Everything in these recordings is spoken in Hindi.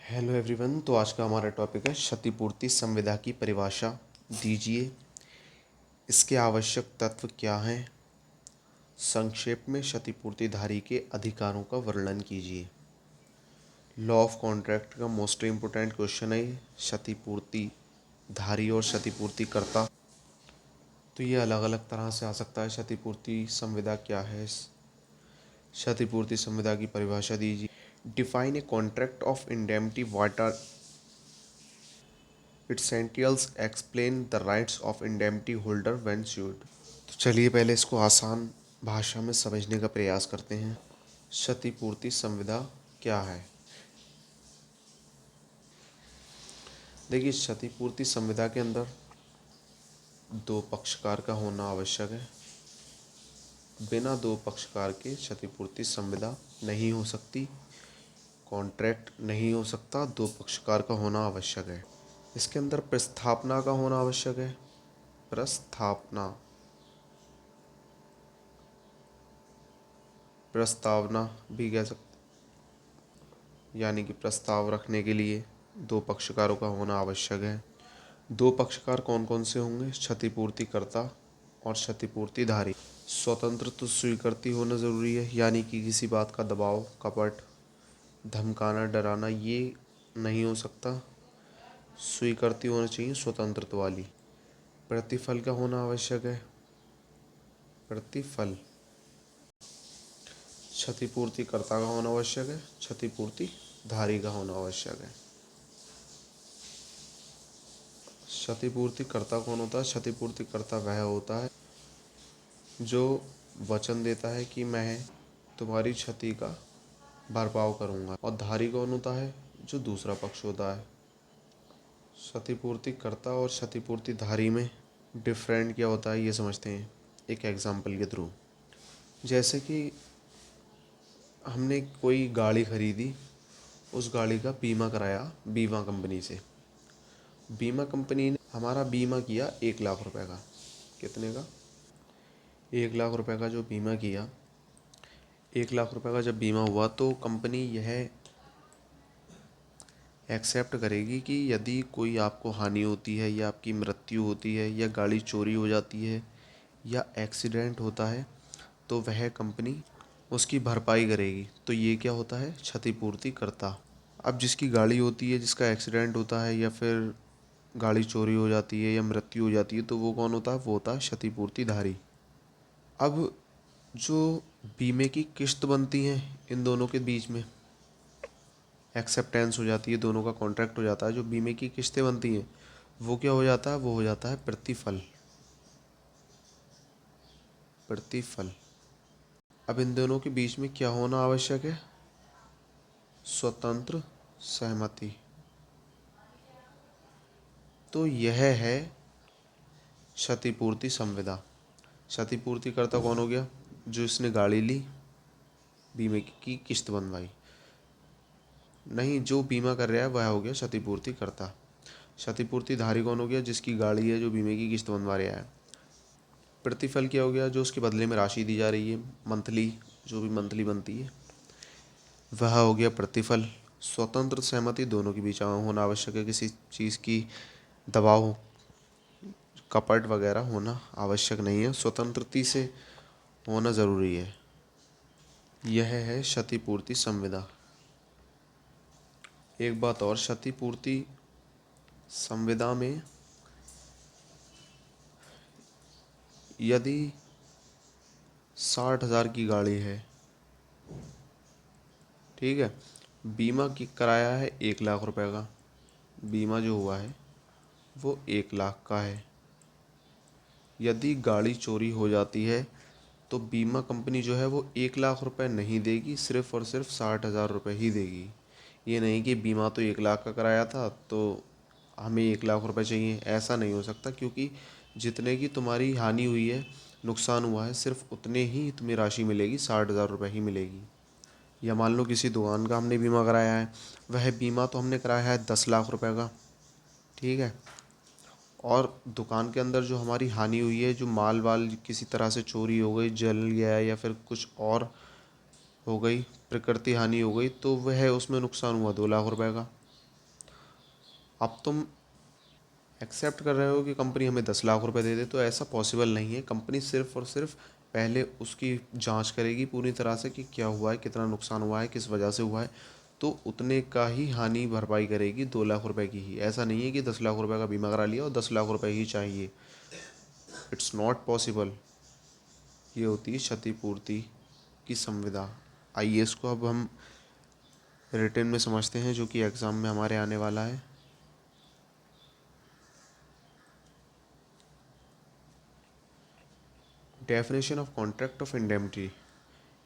Hello everyone. तो आज का हमारा टॉपिक है क्षतिपूर्ति संविदा की परिभाषा दीजिए। इसके आवश्यक तत्व क्या हैं? संक्षेप में क्षतिपूर्तिधारी के अधिकारों का वर्णन कीजिए। लॉ ऑफ कॉन्ट्रैक्ट का मोस्ट इम्पोर्टेंट क्वेश्चन है ये। क्षतिपूर्तिधारी और क्षतिपूर्तिकर्ता, तो ये अलग अलग तरह से आ सकता है। क्षतिपूर्ति संविदा क्या है? क्षतिपूर्ति संविदा की परिभाषा दीजिए। Define a contract of indemnity, what are its essentials, explain the rights of indemnity holder when sued। तो चलिए पहले इसको आसान भाषा में समझने का प्रयास करते हैं। क्षतिपूर्ति संविदा क्या है? देखिए, क्षतिपूर्ति संविदा के अंदर दो पक्षकार का होना आवश्यक है। बिना दो पक्षकार के क्षतिपूर्ति संविदा नहीं हो सकती, कॉन्ट्रैक्ट नहीं हो सकता। दो पक्षकार का होना आवश्यक है। इसके अंदर प्रस्थापना का होना आवश्यक है। प्रस्थापना, प्रस्तावना भी कह सकते, यानी कि प्रस्ताव रखने के लिए दो पक्षकारों का होना आवश्यक है। दो पक्षकार कौन कौन से होंगे? क्षतिपूर्तिकर्ता और क्षतिपूर्तिधारी। स्वतंत्र तो स्वीकृति होना जरूरी है, यानी कि किसी बात का दबाव, कपट, धमकाना, डराना ये नहीं हो सकता। स्वीकृति होनी चाहिए स्वतंत्रता वाली। प्रतिफल का होना आवश्यक है। प्रतिफल क्षतिपूर्तिकर्ता का होना आवश्यक है, क्षतिपूर्तिधारी का होना आवश्यक है। क्षतिपूर्तिकर्ता कौन होता है? क्षतिपूर्तिकर्ता वह होता है जो वचन देता है कि मैं तुम्हारी क्षति का भरपाव करूंगा। और धारी कौन होता है? जो दूसरा पक्ष होता है। क्षतिपूर्तिकर्ता और क्षतिपूर्तिधारी में डिफरेंट क्या होता है ये समझते हैं एक एग्जाम्पल के थ्रू। जैसे कि हमने कोई गाड़ी खरीदी, उस गाड़ी का बीमा कराया बीमा कंपनी से। बीमा कंपनी ने हमारा बीमा किया 1 लाख रुपए का। कितने का? 1 लाख रुपए का जो बीमा किया। 1 लाख रुपए का जब बीमा हुआ तो कंपनी यह एक्सेप्ट करेगी कि यदि कोई आपको हानि होती है या आपकी मृत्यु होती है या गाड़ी चोरी हो जाती है या एक्सीडेंट होता है तो वह कंपनी उसकी भरपाई करेगी। तो ये क्या होता है? क्षतिपूर्तिकर्ता। अब जिसकी गाड़ी होती है, जिसका एक्सीडेंट होता है या फिर गाड़ी चोरी हो जाती है या मृत्यु हो जाती है तो वो कौन होता है? वो होता है क्षतिपूर्तिधारी। अब जो बीमे की किस्त बनती है इन दोनों के बीच में एक्सेप्टेंस हो जाती है, दोनों का कॉन्ट्रैक्ट हो जाता है। जो बीमे की किस्तें बनती हैं वो क्या हो जाता है? वो हो जाता है प्रतिफल। प्रतिफल। अब इन दोनों के बीच में क्या होना आवश्यक है? स्वतंत्र सहमति। तो यह है क्षतिपूर्ति संविदा। क्षतिपूर्तिकर्ता कौन हो गया? जो इसने गाड़ी ली, बीमे की किस्त बनवाई। नहीं, जो बीमा कर रहा है वह हो गया क्षतिपूर्तिकर्ता। क्षतिपूर्तिधारी कौन हो गया? जिसकी गाड़ी है, जो बीमे की किस्त बनवा रहा है। प्रतिफल क्या हो गया? जो उसके बदले में राशि दी जा रही है, मंथली, जो भी मंथली बनती है वह हो गया प्रतिफल। स्वतंत्र सहमति दोनों के बीच होना आवश्यक है। किसी चीज़ की दबाव, कपट वगैरह होना आवश्यक नहीं है, स्वतंत्रता से होना ज़रूरी है। यह है क्षतिपूर्ति संविदा। एक बात और, क्षतिपूर्ति संविदा में यदि 60,000 की गाड़ी है, ठीक है, बीमा की कराया है 1 लाख रुपए का, बीमा जो हुआ है वो 1 लाख का है। यदि गाड़ी चोरी हो जाती है तो बीमा कंपनी जो है वो 1 लाख रुपए नहीं देगी, सिर्फ और सिर्फ 60,000 रुपये ही देगी। ये नहीं कि बीमा तो 1 लाख का कराया था तो हमें 1 लाख रुपए चाहिए, ऐसा नहीं हो सकता। क्योंकि जितने की तुम्हारी हानि हुई है, नुकसान हुआ है, सिर्फ उतने ही तुम्हें राशि मिलेगी, 60,000 रुपये ही मिलेगी। या मान लो किसी दुकान का हमने बीमा कराया है, वह बीमा तो हमने कराया है 10 लाख रुपए का, ठीक है, और दुकान के अंदर जो हमारी हानि हुई है, जो माल वाल किसी तरह से चोरी हो गई, जल गया या फिर कुछ और हो गई, प्रकृति हानि हो गई, तो वह उसमें नुकसान हुआ 2 लाख रुपए का। अब तुम एक्सेप्ट कर रहे हो कि कंपनी हमें 10 लाख रुपए दे दे, तो ऐसा पॉसिबल नहीं है। कंपनी सिर्फ और सिर्फ पहले उसकी जांच करेगी पूरी तरह से कि क्या हुआ है, कितना नुकसान हुआ है, किस वजह से हुआ है, तो उतने का ही हानि भरपाई करेगी, 2 लाख रुपए की ही। ऐसा नहीं है कि 10 लाख रुपए का बीमा करा लिया और 10 लाख रुपए ही चाहिए। It's not possible. ये होती है क्षतिपूर्ति की संविदा। आइए इसको अब हम रिटन में समझते हैं, जो कि एग्ज़ाम में हमारे आने वाला है। Definition of contract of indemnity,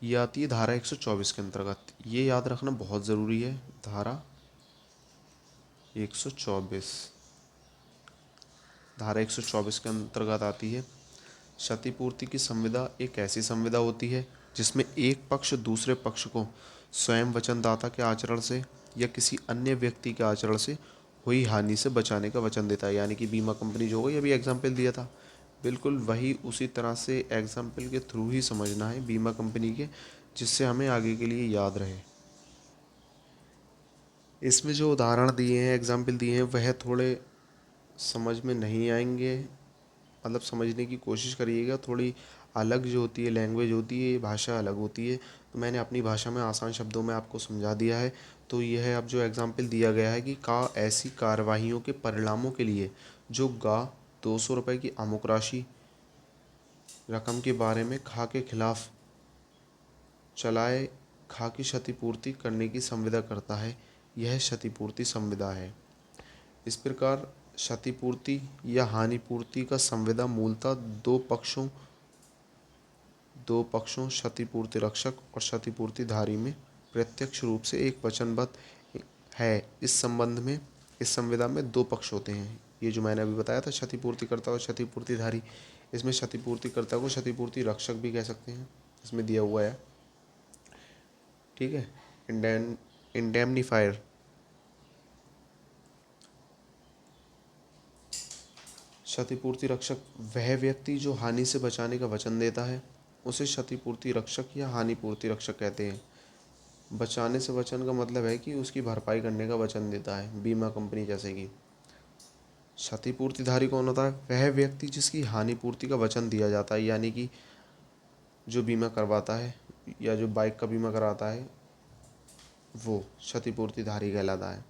ये आती है धारा 124 के अंतर्गत। ये याद रखना बहुत ज़रूरी है। धारा 124, धारा 124 के अंतर्गत आती है। क्षतिपूर्ति की संविदा एक ऐसी संविदा होती है जिसमें एक पक्ष दूसरे पक्ष को स्वयं वचनदाता के आचरण से या किसी अन्य व्यक्ति के आचरण से हुई हानि से बचाने का वचन देता है। यानी कि बीमा कंपनी जो होगी, अभी एग्जाम्पल दिया था, बिल्कुल वही उसी तरह से एग्जाम्पल के थ्रू ही समझना है बीमा कंपनी के, जिससे हमें आगे के लिए याद रहे। इसमें जो उदाहरण दिए हैं, एग्जाम्पल दिए हैं, वह थोड़े समझ में नहीं आएंगे, मतलब समझने की कोशिश करिएगा। थोड़ी अलग जो होती है लैंग्वेज होती है, भाषा अलग होती है, तो मैंने अपनी भाषा में आसान शब्दों में आपको समझा दिया है। तो यह अब जो एग्जाम्पल दिया गया है कि ऐसी कार्यवाहियों के परिणामों के लिए जो 200 रुपये की अमुक राशि रकम के बारे में के खिलाफ चलाए की क्षतिपूर्ति करने की संविदा करता है, यह क्षतिपूर्ति संविदा है। इस प्रकार क्षतिपूर्ति या हानिपूर्ति का संविदा मूलतः दो पक्षों क्षतिपूर्ति रक्षक और क्षतिपूर्तिधारी में प्रत्यक्ष रूप से एक वचनबद्ध है। इस संविदा में दो पक्ष होते हैं। ये जो मैंने अभी बताया था, क्षतिपूर्तिकर्ता और क्षतिपूर्तिधारी, इसमें क्षतिपूर्तिकर्ता को क्षतिपूर्ति रक्षक भी कह सकते हैं, इसमें दिया हुआ है। ठीक है। इंडेमनीफायर, क्षतिपूर्ति रक्षक वह व्यक्ति जो हानि से बचाने का वचन देता है, उसे क्षतिपूर्ति रक्षक या हानिपूर्ति रक्षक कहते हैं। बचाने से वचन का मतलब है कि उसकी भरपाई करने का वचन देता है, बीमा कंपनी जैसे कि। क्षतिपूर्तिधारी कौन होता है? वह व्यक्ति जिसकी हानिपूर्ति का वचन दिया जाता है, यानी कि जो बीमा करवाता है या जो बाइक का बीमा कराता है, वो क्षतिपूर्तिधारी कहलाता है।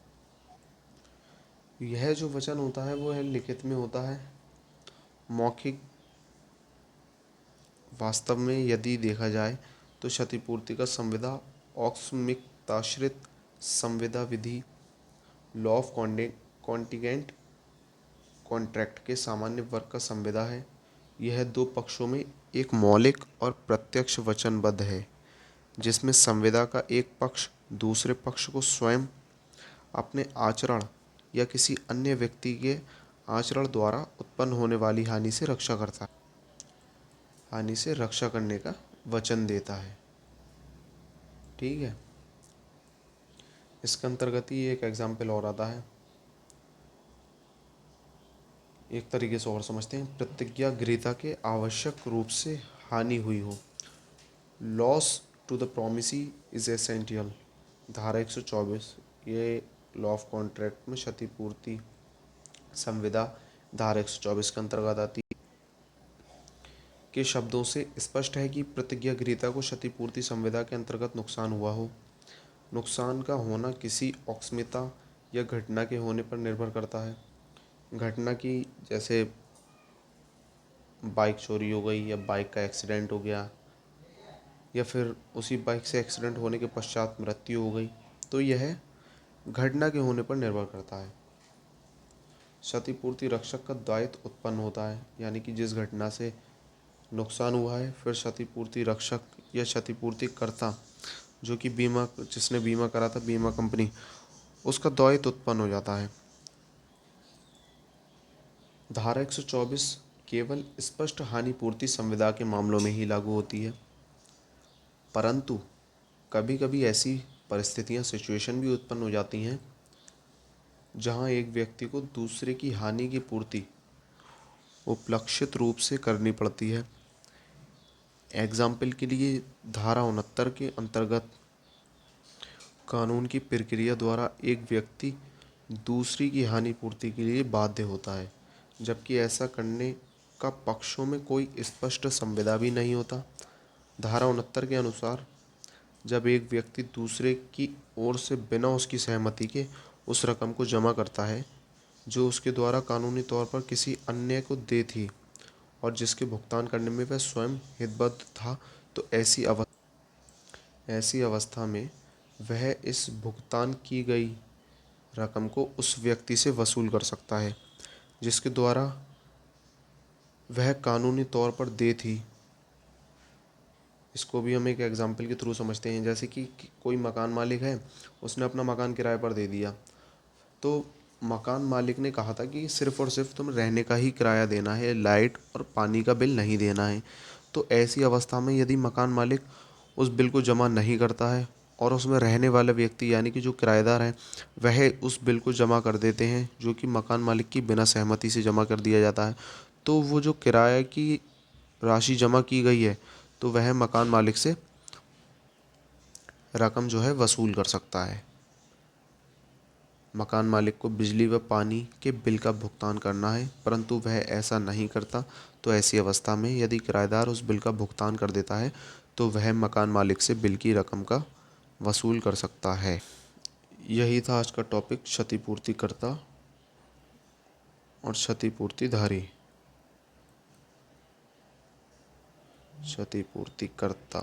यह जो वचन होता है वो है लिखित में होता है, मौखिक वास्तव में यदि देखा जाए तो क्षतिपूर्ति का संविदा औक्स्मिकताश्रित संविदा विधि, लॉ ऑफ कॉन्टिजेंट कॉन्ट्रैक्ट के सामान्य वर्ग का संविदा है। यह दो पक्षों में एक मौलिक और प्रत्यक्ष वचनबद्ध है, जिसमें संविदा का एक पक्ष दूसरे पक्ष को स्वयं अपने आचरण या किसी अन्य व्यक्ति के आचरण द्वारा उत्पन्न होने वाली हानि से रक्षा करता है, हानि से रक्षा करने का वचन देता है। ठीक है। इसके अंतर्गत ही एक एग्जाम्पल और आता है, एक तरीके से और समझते हैं। प्रतिज्ञागृहीता के आवश्यक रूप से हानि हुई हो, loss to the promisee is essential, धारा 124। ये लॉ ऑफ कॉन्ट्रैक्ट में क्षतिपूर्ति संविदा धारा 124 के अंतर्गत आती है। के शब्दों से स्पष्ट है कि प्रतिज्ञागृहीता को क्षतिपूर्ति संविदा के अंतर्गत नुकसान हुआ हो। नुकसान का होना किसी अकस्मिकता या घटना के होने पर निर्भर करता है। घटना की, जैसे बाइक चोरी हो गई या बाइक का एक्सीडेंट हो गया या फिर उसी बाइक से एक्सीडेंट होने के पश्चात मृत्यु हो गई, तो यह घटना के होने पर निर्भर करता है। क्षतिपूर्ति रक्षक का दायित्व उत्पन्न होता है, यानी कि जिस घटना से नुकसान हुआ है, फिर क्षतिपूर्ति रक्षक या क्षतिपूर्तिकर्ता जो कि जिसने बीमा करा था, बीमा कंपनी, उसका दायित्व उत्पन्न हो जाता है। धारा 124 केवल स्पष्ट हानिपूर्ति संविदा के मामलों में ही लागू होती है, परंतु कभी कभी ऐसी परिस्थितियां, सिचुएशन भी उत्पन्न हो जाती हैं जहां एक व्यक्ति को दूसरे की हानि की पूर्ति उपलक्षित रूप से करनी पड़ती है। एग्जाम्पल के लिए, धारा 69 के अंतर्गत कानून की प्रक्रिया द्वारा एक व्यक्ति दूसरी की हानि पूर्ति के लिए बाध्य होता है, जबकि ऐसा करने का पक्षों में कोई स्पष्ट संविदा भी नहीं होता। धारा 69 के अनुसार जब एक व्यक्ति दूसरे की ओर से बिना उसकी सहमति के उस रकम को जमा करता है जो उसके द्वारा कानूनी तौर पर किसी अन्य को दे थी और जिसके भुगतान करने में वह स्वयं हितबद्ध था, तो ऐसी अवस्था में वह इस भुगतान की गई रकम को उस व्यक्ति से वसूल कर सकता है जिसके द्वारा वह कानूनी तौर पर दे थी। इसको भी हम एक एग्जाम्पल के थ्रू समझते हैं। जैसे कि कोई मकान मालिक है, उसने अपना मकान किराए पर दे दिया, तो मकान मालिक ने कहा था कि सिर्फ़ और सिर्फ तुम रहने का ही किराया देना है, लाइट और पानी का बिल नहीं देना है। तो ऐसी अवस्था में यदि मकान मालिक उस बिल को जमा नहीं करता है और उसमें रहने वाला व्यक्ति यानी कि जो किराएदार है वह उस बिल को जमा कर देते हैं, जो कि मकान मालिक की बिना सहमति से जमा कर दिया जाता है, तो वो जो किराए की राशि जमा की गई है तो वह मकान मालिक से रकम जो है वसूल कर सकता है। मकान मालिक को बिजली व पानी के बिल का भुगतान करना है परंतु वह ऐसा नहीं करता, तो ऐसी अवस्था में यदि किराएदार उस बिल का भुगतान कर देता है तो वह मकान मालिक से बिल की रकम का वसूल कर सकता है। यही था आज का टॉपिक, क्षतिपूर्तिकर्ता और क्षतिपूर्तिधारी। क्षतिपूर्तिकर्ता